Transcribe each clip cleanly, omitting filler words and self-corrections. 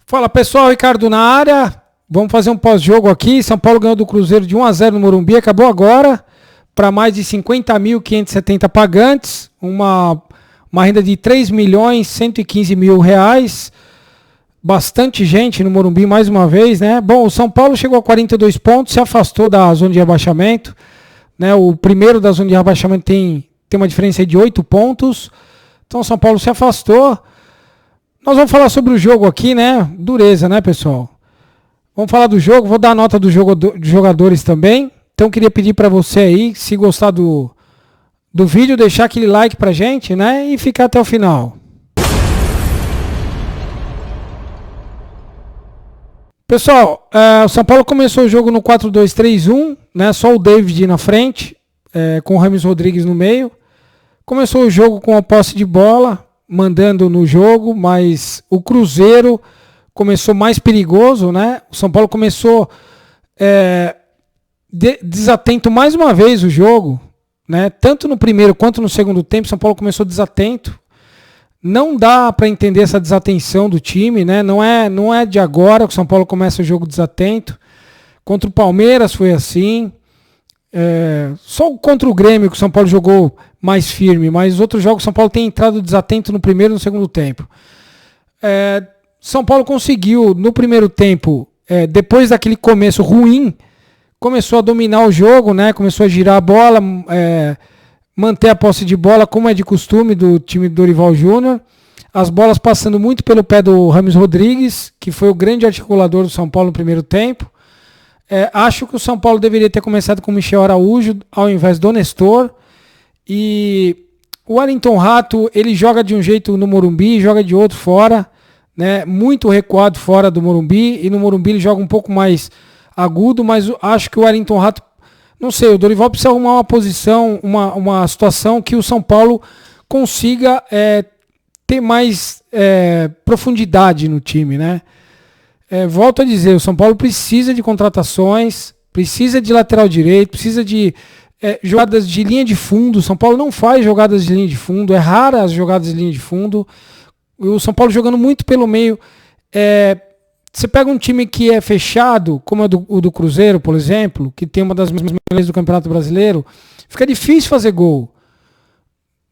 Fala pessoal, Ricardo na área. Vamos fazer um pós-jogo aqui. São Paulo ganhou do Cruzeiro de 1-0 no Morumbi, acabou agora. Para mais de 50.570 pagantes. Uma renda de 3.115.000 reais. Bastante gente no Morumbi mais uma vez, né? Bom, o São Paulo chegou a 42 pontos, se afastou da zona de rebaixamento. Né? O primeiro da zona de rebaixamento tem uma diferença de 8 pontos. Então o São Paulo se afastou. Nós vamos falar sobre o jogo aqui, né? Dureza, né, pessoal? Vamos falar do jogo, vou dar a nota dos jogadores também. Então queria pedir para você aí, se gostar do vídeo, deixar aquele like pra gente, né? E ficar até o final. Pessoal, o São Paulo começou o jogo no 4-2-3-1, né? Só o David na frente, com o Rames Rodrigues no meio. Começou o jogo com a posse de bola, mandando no jogo, mas o Cruzeiro começou mais perigoso, né? O São Paulo começou desatento mais uma vez o jogo, né? Tanto no primeiro quanto no segundo tempo, o São Paulo começou desatento. Não dá para entender essa desatenção do time, né? Não é de agora que o São Paulo começa o jogo desatento. Contra o Palmeiras foi assim. Só contra o Grêmio que o São Paulo jogou mais firme, mas os outros jogos o São Paulo tem entrado desatento no primeiro e no segundo tempo. São Paulo conseguiu no primeiro tempo, depois daquele começo ruim, começou a dominar o jogo, né? Começou a girar a bola, manter a posse de bola, como é de costume do time do Dorival Júnior. As bolas passando muito pelo pé do Rames Rodrigues, que foi o grande articulador do São Paulo no primeiro tempo. Acho que o São Paulo deveria ter começado com o Michel Araújo ao invés do Nestor. E o Wellington Rato, ele joga de um jeito no Morumbi, joga de outro fora, né? Muito recuado fora do Morumbi, e no Morumbi ele joga um pouco mais agudo, mas acho que o Wellington Rato, não sei, o Dorival precisa arrumar uma posição, uma situação que o São Paulo consiga ter mais profundidade no time, né? Volto a dizer, o São Paulo precisa de contratações, precisa de lateral direito, precisa de jogadas de linha de fundo. O São Paulo não faz jogadas de linha de fundo, é rara as jogadas de linha de fundo. O São Paulo jogando muito pelo meio. Você pega um time que é fechado, como o do Cruzeiro, por exemplo, que tem uma das melhores do Campeonato Brasileiro, fica difícil fazer gol.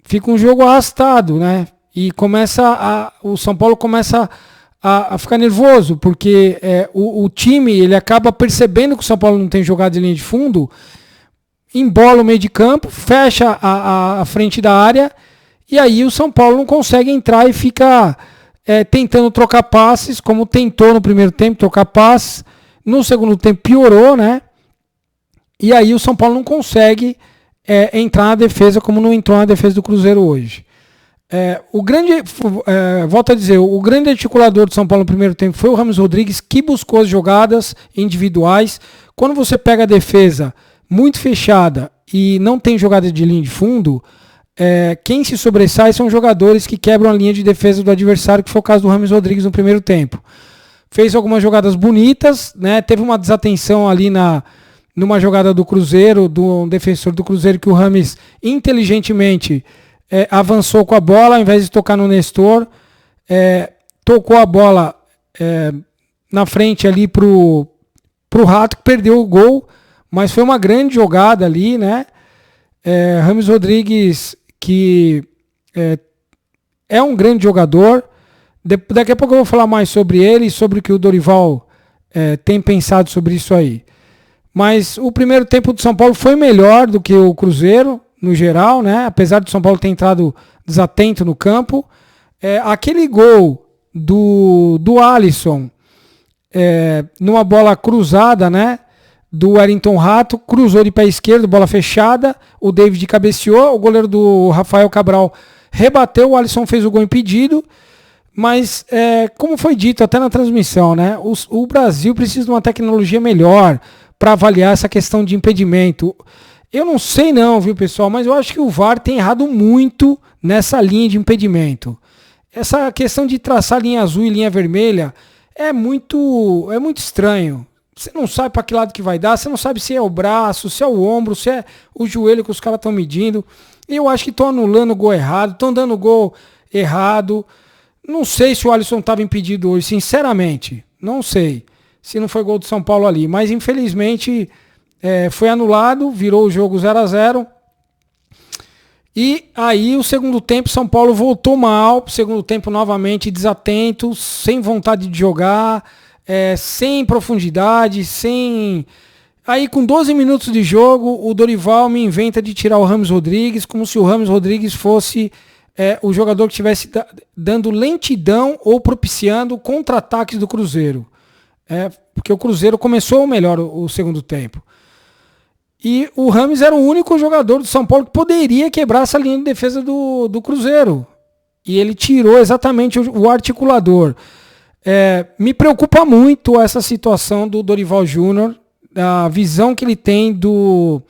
Fica um jogo arrastado, né? E o São Paulo começa a ficar nervoso, porque o time ele acaba percebendo que o São Paulo não tem jogada de linha de fundo, embola o meio de campo, fecha a frente da área, e aí o São Paulo não consegue entrar e fica tentando trocar passes, como tentou no primeiro tempo, trocar passes. No segundo tempo piorou, né? E aí o São Paulo não consegue entrar na defesa como não entrou na defesa do Cruzeiro hoje. Volto a dizer, o grande articulador do São Paulo no primeiro tempo foi o Rames Rodrigues, que buscou as jogadas individuais. Quando você pega a defesa muito fechada e não tem jogada de linha de fundo, quem se sobressai são jogadores que quebram a linha de defesa do adversário, que foi o caso do Rames Rodrigues no primeiro tempo. Fez algumas jogadas bonitas, né? Teve uma desatenção ali numa jogada do Cruzeiro, do defensor do Cruzeiro, que o Rames inteligentemente avançou com a bola, ao invés de tocar no Nestor, tocou a bola na frente ali pro Rato, que perdeu o gol, mas foi uma grande jogada ali, né? Rames Rodrigues, que é um grande jogador. Daqui a pouco eu vou falar mais sobre ele e sobre o que o Dorival tem pensado sobre isso aí. Mas o primeiro tempo do São Paulo foi melhor do que o Cruzeiro, no geral, né? Apesar do São Paulo ter entrado desatento no campo. Aquele gol do Alisson, numa bola cruzada, né? Do Wellington Rato, cruzou de pé esquerdo, bola fechada, o David cabeceou, o goleiro do Rafael Cabral rebateu, o Alisson fez o gol impedido, mas como foi dito até na transmissão, né? O Brasil precisa de uma tecnologia melhor para avaliar essa questão de impedimento. Eu não sei não, viu, pessoal, mas eu acho que o VAR tem errado muito nessa linha de impedimento. Essa questão de traçar linha azul e linha vermelha é muito estranho. Você não sabe para que lado que vai dar, você não sabe se é o braço, se é o ombro, se é o joelho que os caras estão medindo. Eu acho que estão anulando o gol errado, estão dando gol errado. Não sei se o Alisson estava impedido hoje, sinceramente. Não sei se não foi gol do São Paulo ali. Mas infelizmente foi anulado, virou o jogo 0-0. E aí o segundo tempo São Paulo voltou mal. Segundo tempo novamente desatento, sem vontade de jogar, sem profundidade, sem... Aí com 12 minutos de jogo, o Dorival me inventa de tirar o Rames Rodrigues, como se o Rames Rodrigues fosse o jogador que estivesse dando lentidão ou propiciando contra-ataques do Cruzeiro. Porque o Cruzeiro começou melhor o segundo tempo. E o Rames era o único jogador do São Paulo que poderia quebrar essa linha de defesa do Cruzeiro. E ele tirou exatamente o articulador. Me preocupa muito essa situação do Dorival Júnior, a visão que ele tem do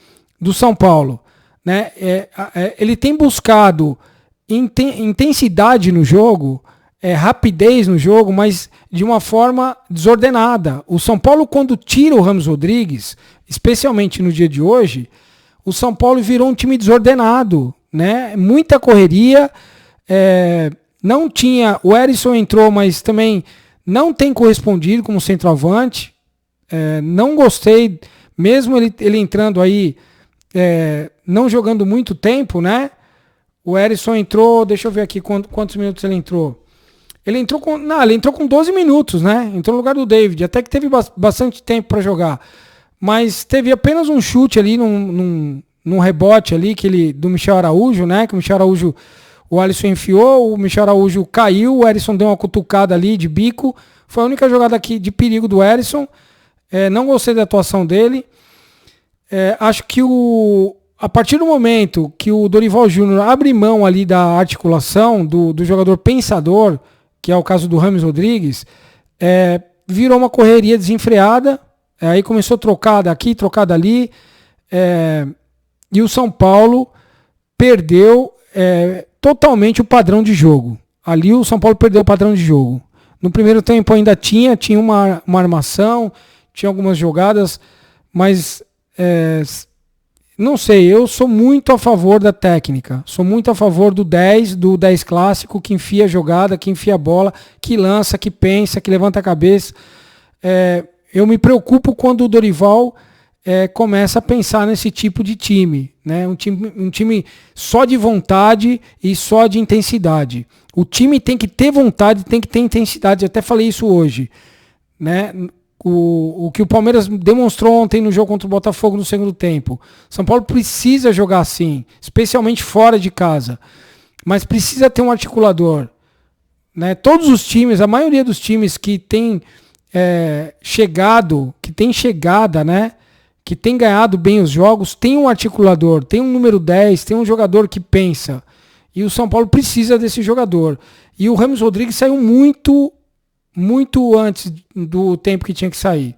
São Paulo. Né? Ele tem buscado intensidade no jogo, rapidez no jogo, mas de uma forma desordenada. O São Paulo, quando tira o Rames Rodrigues, especialmente no dia de hoje, o São Paulo virou um time desordenado, né? Muita correria, não tinha... O Erisson entrou, mas também não tem correspondido como centroavante. Não gostei, mesmo ele entrando aí, não jogando muito tempo, né? O Erisson entrou, deixa eu ver aqui quantos minutos ele entrou. Ele entrou com 12 minutos, né? Entrou no lugar do David, até que teve bastante tempo para jogar. Mas teve apenas um chute ali, num rebote ali, do Michel Araújo, né? Que o Michel Araújo, o Alisson enfiou, o Michel Araújo caiu, o Erisson deu uma cutucada ali de bico. Foi a única jogada aqui de perigo do Erisson. Não gostei da atuação dele. Acho que a partir do momento que o Dorival Júnior abre mão ali da articulação do jogador pensador, que é o caso do Rames Rodrigues, virou uma correria desenfreada. Aí começou trocada aqui, trocada ali. E o São Paulo perdeu totalmente o padrão de jogo. Ali o São Paulo perdeu o padrão de jogo. No primeiro tempo ainda tinha uma armação, tinha algumas jogadas, mas não sei, eu sou muito a favor da técnica, sou muito a favor do 10 clássico, que enfia a jogada, que enfia a bola, que lança, que pensa, que levanta a cabeça. Eu me preocupo quando o Dorival começa a pensar nesse tipo de time, né? Um time só de vontade e só de intensidade. O time tem que ter vontade, tem que ter intensidade, eu até falei isso hoje, né? O que o Palmeiras demonstrou ontem no jogo contra o Botafogo no segundo tempo. São Paulo precisa jogar assim, especialmente fora de casa. Mas precisa ter um articulador. Né? Todos os times, a maioria dos times que tem chegado, que tem chegada, né? Que tem ganhado bem os jogos, tem um articulador, tem um número 10, tem um jogador que pensa. E o São Paulo precisa desse jogador. E o Rames Rodrigues saiu muito antes do tempo que tinha que sair.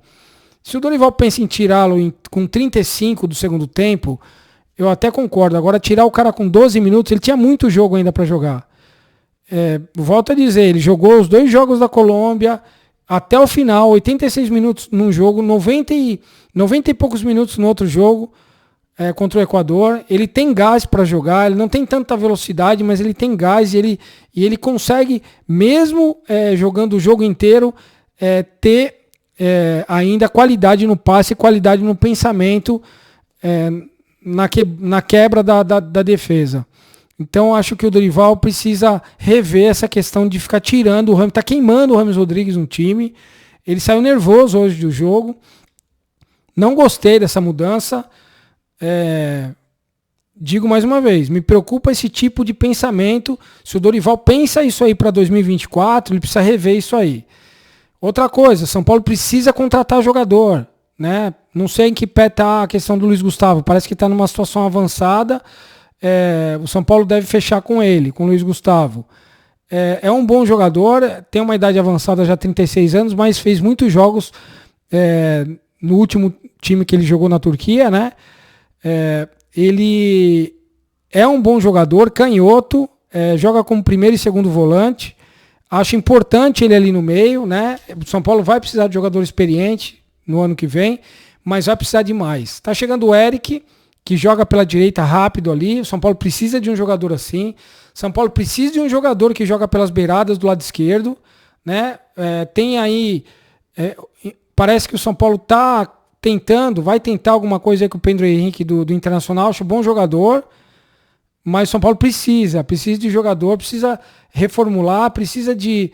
Se o Dorival pensa em tirá-lo com 35 do segundo tempo, eu até concordo. Agora, tirar o cara com 12 minutos, ele tinha muito jogo ainda para jogar. Volto a dizer, ele jogou os 2 jogos da Colômbia até o final, 86 minutos num jogo, 90 e poucos minutos no outro jogo contra o Equador. Ele tem gás para jogar, ele não tem tanta velocidade, mas ele tem gás e ele consegue, mesmo jogando o jogo inteiro, ter ainda qualidade no passe, qualidade no pensamento, na quebra da defesa. Então acho que o Dorival precisa rever essa questão de ficar tirando o Rames, tá queimando o Rames Rodrigues no time. Ele saiu nervoso hoje do jogo. Não gostei dessa mudança. Digo mais uma vez, me preocupa esse tipo de pensamento. Se o Dorival pensa isso aí para 2024, ele precisa rever isso aí. Outra coisa, São Paulo precisa contratar jogador, né? Não sei em que pé está a questão do Luiz Gustavo, parece que está numa situação avançada. O São Paulo deve fechar com ele, com o Luiz Gustavo. É um bom jogador, tem uma idade avançada, já 36 anos, mas fez muitos jogos no último time que ele jogou na Turquia, né? Ele é um bom jogador, canhoto, joga como primeiro e segundo volante. Acho importante ele ali no meio, né? O São Paulo vai precisar de jogador experiente no ano que vem, mas vai precisar de mais. Tá chegando o Eric, que joga pela direita rápido ali. O São Paulo precisa de um jogador assim. São Paulo precisa de um jogador que joga pelas beiradas do lado esquerdo, né? Tem aí, parece que o São Paulo tá tentando, vai tentar alguma coisa aí com o Pedro Henrique do Internacional, acho um bom jogador, mas o São Paulo precisa de jogador, precisa reformular, precisa de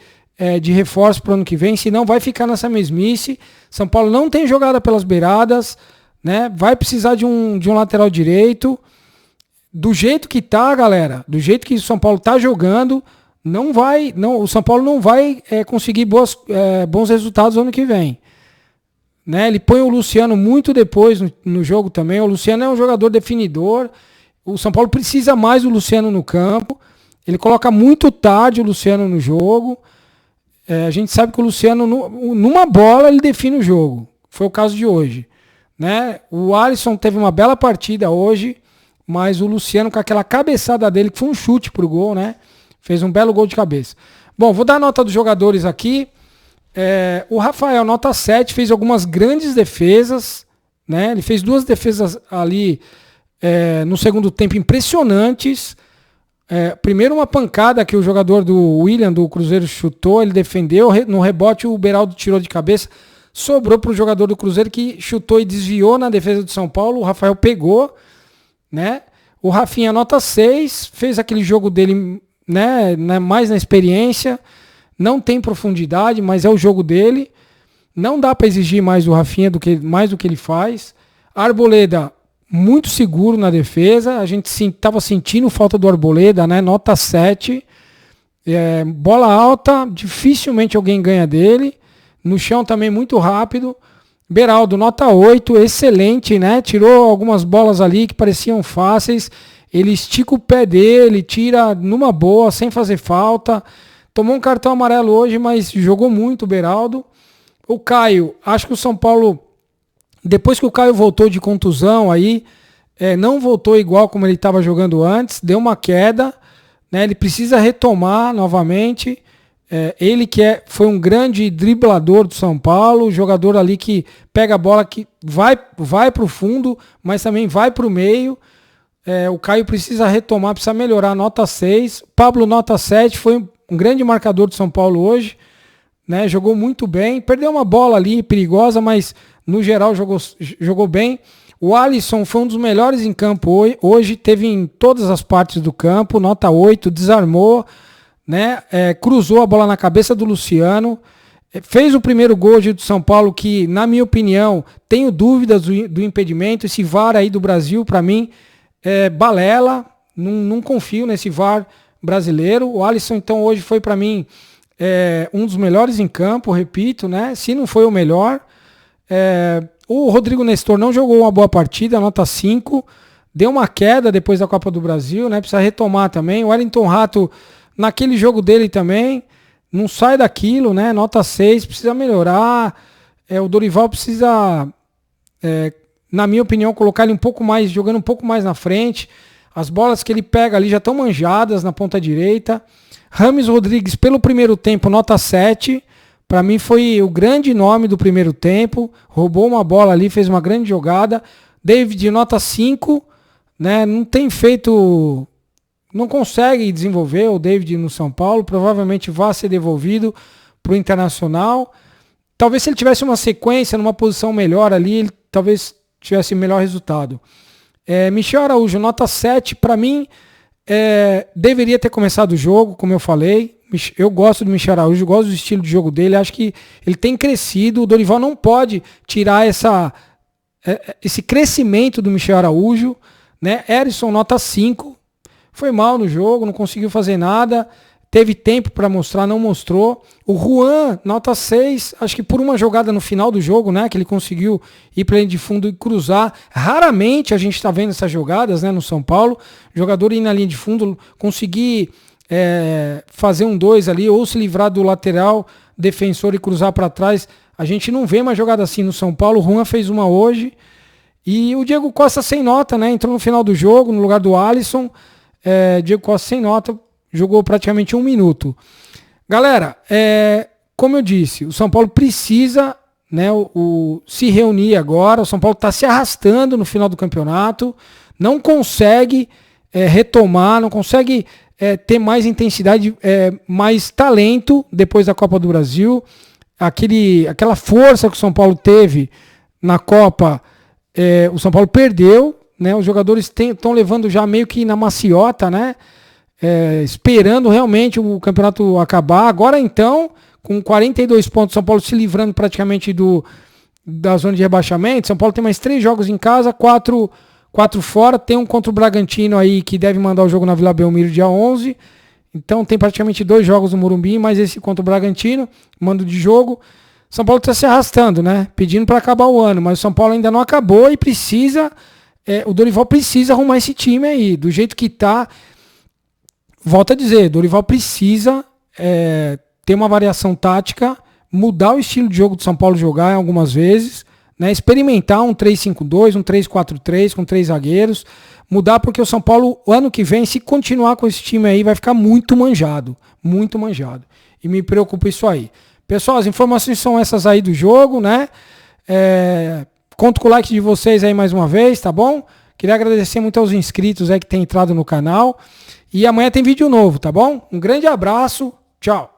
reforço para o ano que vem, senão vai ficar nessa mesmice. São Paulo não tem jogada pelas beiradas, né? Vai precisar de um lateral direito. Do jeito que tá, galera, do jeito que o São Paulo tá jogando, o São Paulo não vai conseguir bons resultados no ano que vem. Né? Ele põe o Luciano muito depois no jogo também. O Luciano é um jogador definidor. O São Paulo precisa mais do Luciano no campo. Ele coloca muito tarde o Luciano no jogo. A gente sabe que o Luciano, numa bola, ele define o jogo. Foi o caso de hoje. Né? O Alisson teve uma bela partida hoje, mas o Luciano, com aquela cabeçada dele, que foi um chute pro gol, né? Fez um belo gol de cabeça. Bom, vou dar a nota dos jogadores aqui. O Rafael, nota 7, fez algumas grandes defesas, né? Ele fez 2 defesas ali no segundo tempo impressionantes. Primeiro uma pancada que o jogador do William, do Cruzeiro, chutou, ele defendeu, no rebote o Beraldo tirou de cabeça, sobrou para o jogador do Cruzeiro que chutou e desviou na defesa do São Paulo, o Rafael pegou, né? O Rafinha, nota 6, fez aquele jogo dele, né, mais na experiência. Não tem profundidade, mas é o jogo dele. Não dá para exigir mais do Rafinha mais do que ele faz. Arboleda, muito seguro na defesa. A gente estava sentindo falta do Arboleda, né? Nota 7. Bola alta, dificilmente alguém ganha dele. No chão também muito rápido. Beraldo, nota 8, excelente, né? Tirou algumas bolas ali que pareciam fáceis. Ele estica o pé dele, tira numa boa, sem fazer falta. Tomou um cartão amarelo hoje, mas jogou muito o Beraldo. O Caio, acho que o São Paulo, depois que o Caio voltou de contusão aí, não voltou igual como ele estava jogando antes, deu uma queda, né? Ele precisa retomar novamente. Ele que foi um grande driblador do São Paulo, jogador ali que pega a bola, que vai para o fundo, mas também vai para o meio. O Caio precisa retomar, precisa melhorar, nota 6. Pablo, nota 7, foi um grande marcador do São Paulo hoje, né? Jogou muito bem, perdeu uma bola ali perigosa, mas no geral jogou bem. O Alisson foi um dos melhores em campo hoje, teve em todas as partes do campo, nota 8, desarmou, né? Cruzou a bola na cabeça do Luciano, fez o primeiro gol do São Paulo, que na minha opinião, tenho dúvidas do impedimento. Esse VAR aí do Brasil, para mim, balela, não confio nesse VAR brasileiro. O Alisson, então, hoje foi para mim um dos melhores em campo, repito, né? Se não foi o melhor. O Rodrigo Nestor não jogou uma boa partida, nota 5. Deu uma queda depois da Copa do Brasil, né? Precisa retomar também. O Wellington Rato, naquele jogo dele também, não sai daquilo, né? Nota 6, precisa melhorar. O Dorival precisa, na minha opinião, colocar ele jogando um pouco mais na frente. As bolas que ele pega ali já estão manjadas na ponta direita. Rames Rodrigues, pelo primeiro tempo, nota 7. Para mim foi o grande nome do primeiro tempo. Roubou uma bola ali, fez uma grande jogada. David, nota 5. Né? Não tem feito... Não consegue desenvolver o David no São Paulo. Provavelmente vai ser devolvido para o Internacional. Talvez se ele tivesse uma sequência, numa posição melhor ali, ele talvez tivesse melhor resultado. Michel Araújo, nota 7, para mim, deveria ter começado o jogo, como eu falei. Eu gosto do Michel Araújo, gosto do estilo de jogo dele, acho que ele tem crescido. O Dorival não pode tirar esse crescimento do Michel Araújo, né? Erisson, nota 5, foi mal no jogo, não conseguiu fazer nada. Teve tempo para mostrar, não mostrou. O Juan, nota 6, acho que por uma jogada no final do jogo, né, que ele conseguiu ir para linha de fundo e cruzar. Raramente a gente está vendo essas jogadas, né, no São Paulo. Jogador ir na linha de fundo, conseguir fazer um 2 ali, ou se livrar do lateral defensor e cruzar para trás. A gente não vê mais jogada assim no São Paulo. O Juan fez uma hoje. E o Diego Costa sem nota, né, entrou no final do jogo, no lugar do Alisson. Diego Costa sem nota. Jogou praticamente 1 minuto. Galera, como eu disse, o São Paulo precisa, né, se reunir agora. O São Paulo está se arrastando no final do campeonato. Não consegue retomar, não consegue ter mais intensidade, mais talento depois da Copa do Brasil. Aquela força que o São Paulo teve na Copa, o São Paulo perdeu, né? Os jogadores estão levando já meio que na maciota, né? Esperando realmente o campeonato acabar. Agora então, com 42 pontos, São Paulo se livrando praticamente da zona de rebaixamento. São Paulo tem mais 3 jogos em casa, 4 fora. Tem um contra o Bragantino aí que deve mandar o jogo na Vila Belmiro dia 11. Então tem praticamente 2 jogos no Morumbi, mais esse contra o Bragantino, mando de jogo. São Paulo está se arrastando, né? Pedindo para acabar o ano, mas o São Paulo ainda não acabou e precisa... o Dorival precisa arrumar esse time aí, do jeito que tá. Volto a dizer, Dorival precisa ter uma variação tática, mudar o estilo de jogo do São Paulo jogar algumas vezes, né? Experimentar um 3-5-2, um 3-4-3 com 3 zagueiros, mudar porque o São Paulo, ano que vem, se continuar com esse time aí, vai ficar muito manjado. Muito manjado. E me preocupa isso aí. Pessoal, as informações são essas aí do jogo, né? Conto com o like de vocês aí mais uma vez, tá bom? Queria agradecer muito aos inscritos aí que tem entrado no canal. E amanhã tem vídeo novo, tá bom? Um grande abraço. Tchau.